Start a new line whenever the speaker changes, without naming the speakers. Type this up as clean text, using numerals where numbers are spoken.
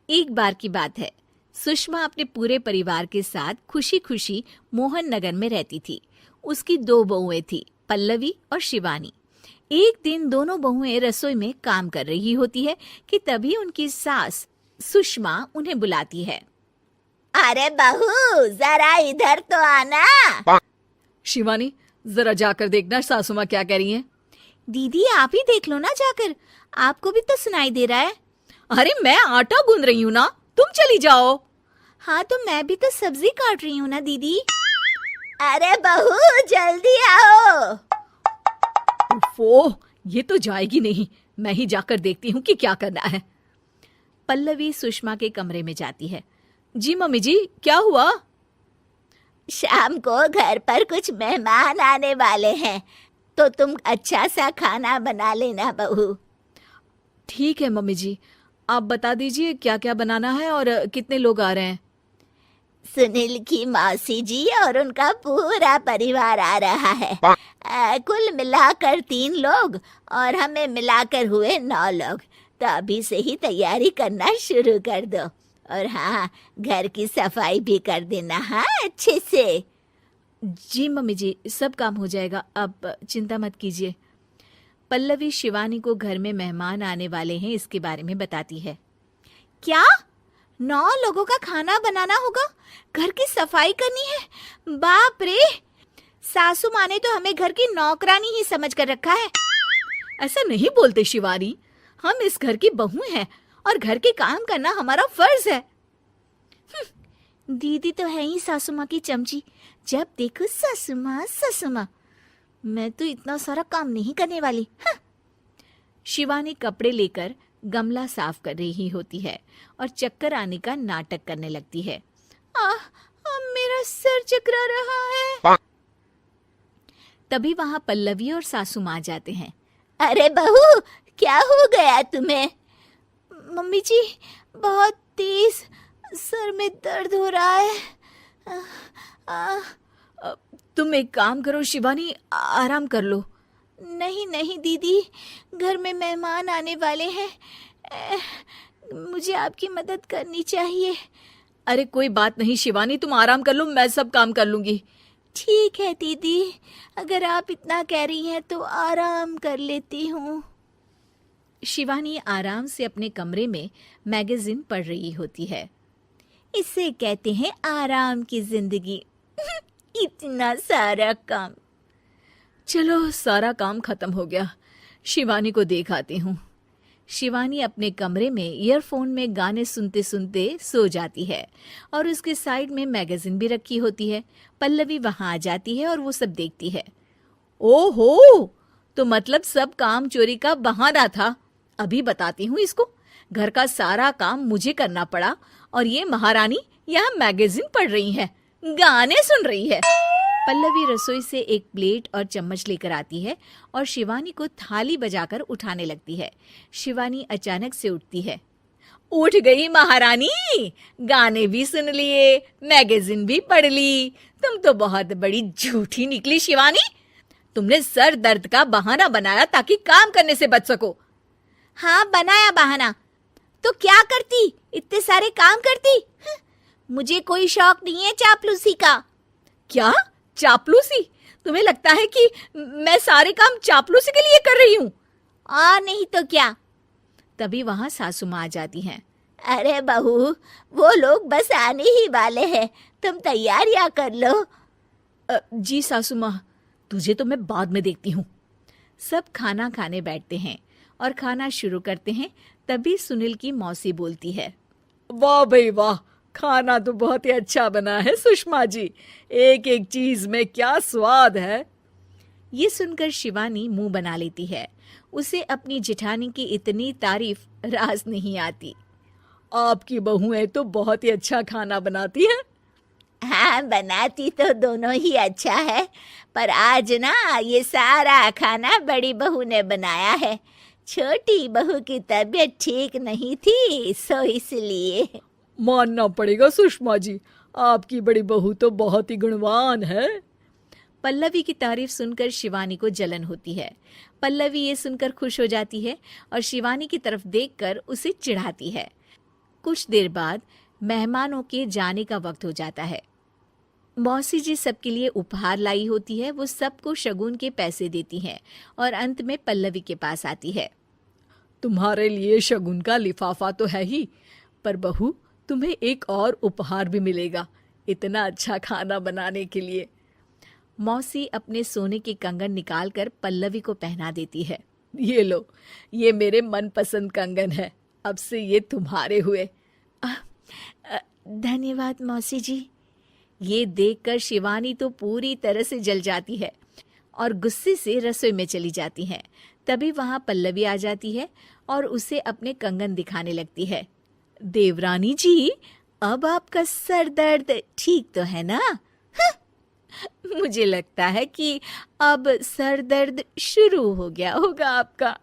एक बार की बात है, सुषमा अपने पूरे परिवार के साथ खुशी खुशी मोहन नगर में रहती थी। उसकी 2 बहुएं थी, पल्लवी और शिवानी। एक दिन दोनों बहुएं रसोई में काम कर रही होती है कि तभी उनकी सास सुषमा उन्हें बुलाती है।
अरे बहू, जरा इधर तो आना।
शिवानी, जरा जाकर देखना सासू माँ क्या कह रही हैं।
दीदी आप ही देख लो ना जाकर, आपको भी तो सुनाई दे रहा है।
अरे मैं आटा गूंद रही हूँ ना, तुम चली जाओ।
हाँ तो मैं भी तो सब्जी काट रही हूँ ना दीदी।
अरे बहू, जल्दी आओ।
ओफो, ये तो जाएगी नहीं। मैं ही जाकर देखती हूँ कि क्या करना है।
पल्लवी सुषमा के कमरे में जाती है।
जी मम्मी जी, क्या हुआ?
शाम को घर पर कुछ मेहमान आने वाले हैं, तो तुम अच्छा सा खाना बना लेना बहू।
ठीक है मम्मी जी, आप बता दीजिए क्या क्या बनाना है और कितने लोग आ रहे हैं।
सुनील की मौसी जी और उनका पूरा परिवार आ रहा है। कुल मिलाकर 3 लोग और हमें मिलाकर हुए 9 लोग। तो अभी से ही तैयारी करना शुरू कर दो। और हाँ, घर की सफाई भी कर देना, हाँ, अच्छे से।
जी मम्मी जी, सब काम हो जाएगा, आप चिंता मत कीजिए। पल्लवी शिवानी को घर में मेहमान आने वाले हैं इसके बारे में बताती है। क्या 9 लोगों का खाना बनाना होगा, घर की सफाई करनी है? बाप रे, सासू माँ ने तो हमें घर की नौकरानी ही समझ कर रखा है।
ऐसा नहीं बोलते शिवानी, हम इस घर की बहू हैं और घर के काम करना हमारा फर्ज है।
दीदी तो है ही सासू माँ की चमची, जब देखो सासू माँ सासू माँ। मैं तो इतना सारा काम नहीं करने वाली। शिवानी कपड़े लेकर गमला साफ कर रही होती है और चक्कर आने का नाटक करने लगती है। मेरा सर चकरा रहा है। तभी वहां पल्लवी और सासू माँ जाते हैं।
अरे बहू, क्या हो गया तुम्हें?
मम्मी जी, बहुत तेज सर में दर्द हो रहा है।
तुम एक काम करो शिवानी, आराम कर लो।
नहीं नहीं दीदी, घर में मेहमान आने वाले हैं, मुझे आपकी मदद करनी चाहिए।
अरे कोई बात नहीं शिवानी, तुम आराम कर लो, मैं सब काम कर लूंगी।
ठीक है दीदी, अगर आप इतना कह रही हैं तो आराम कर लेती हूँ। शिवानी आराम से अपने कमरे में मैगजीन पढ़ रही होती है। इसे कहते हैं आराम की जिंदगी। इतना सारा काम।
चलो, सारा काम खत्म हो गया, शिवानी को देख आती हूँ।
शिवानी अपने कमरे में ईयरफोन में गाने सुनते सुनते सो जाती है और उसके साइड में मैगजीन भी रखी होती है। पल्लवी वहां आ जाती है और वो सब देखती है।
ओहो, तो मतलब सब काम चोरी का बहाना था। अभी बताती हूँ इसको। घर का सारा काम मुझे करना पड़ा और ये महारानी यहाँ मैगजीन पढ़ रही है, गाने सुन रही है।
पल्लवी रसोई से एक प्लेट और चम्मच लेकर आती है और शिवानी को थाली बजाकर उठाने लगती है। शिवानी अचानक से उठती है।
उठ गई महारानी, गाने भी सुन लिए, मैगजीन भी पढ़ ली। तुम तो बहुत बड़ी झूठी निकली शिवानी। तुमने सर दर्द का बहाना बनाया ताकि काम करने से बच सको।
हाँ, बनाया बहाना, तो क्या करती, इतने सारे काम करती। मुझे कोई शौक नहीं है चापलूसी का।
क्या चापलूसी? तुम्हें लगता है कि मैं सारे काम चापलूसी के लिए कर रही हूँ?
और नहीं तो क्या। तभी वहां सासू माँ आ जाती हैं।
अरे बहू, वो लोग बस आने ही वाले हैं, तुम तैयारियां कर लो।
जी सासू माँ, तुझे तो मैं बाद में देखती हूँ।
सब खाना खाने बैठते हैं और खाना शुरू करते हैं। तभी सुनील की मौसी बोलती है।
वाह भाई वाह, खाना तो बहुत ही अच्छा बना है सुषमा जी, एक एक चीज में क्या स्वाद है।
ये सुनकर शिवानी मुंह बना लेती है। उसे अपनी जेठानी की इतनी तारीफ रास नहीं आती।
आपकी बहुएं तो बहुत ही अच्छा खाना बनाती हैं।
हाँ, बनाती तो दोनों ही अच्छा है, पर आज ना ये सारा खाना बड़ी बहू ने बनाया है। छोटी बहू की तबीयत ठीक नहीं थी, सो इसलिए।
मानना पड़ेगा सुषमा जी, आपकी बड़ी बहू तो बहुत ही गुणवान है।
पल्लवी की तारीफ सुनकर शिवानी को जलन होती है। पल्लवी ये सुनकर खुश हो जाती है और शिवानी की तरफ देखकर उसे चिढ़ाती है। कुछ देर बाद मेहमानों के जाने का वक्त हो जाता है। मौसी जी सबके लिए उपहार लाई होती है। वो सबको शगुन के पैसे देती हैं और अंत में पल्लवी के पास आती है।
तुम्हारे लिए शगुन का लिफाफा तो है ही, पर बहू तुम्हें एक और उपहार भी मिलेगा इतना अच्छा खाना बनाने के लिए।
मौसी अपने सोने के कंगन निकालकर पल्लवी को पहना देती है।
ये लो, ये मेरे मनपसंद कंगन है, अब से ये तुम्हारे हुए।
धन्यवाद मौसी जी। ये देखकर शिवानी तो पूरी तरह से जल जाती है और गुस्से से रसोई में चली जाती है। तभी वहां पल्लवी आ जाती है और उसे अपने कंगन दिखाने लगती है।
देवरानी जी,
अब आपका सर दर्द ठीक तो है ना? मुझे लगता है कि अब सर दर्द शुरू हो गया होगा आपका।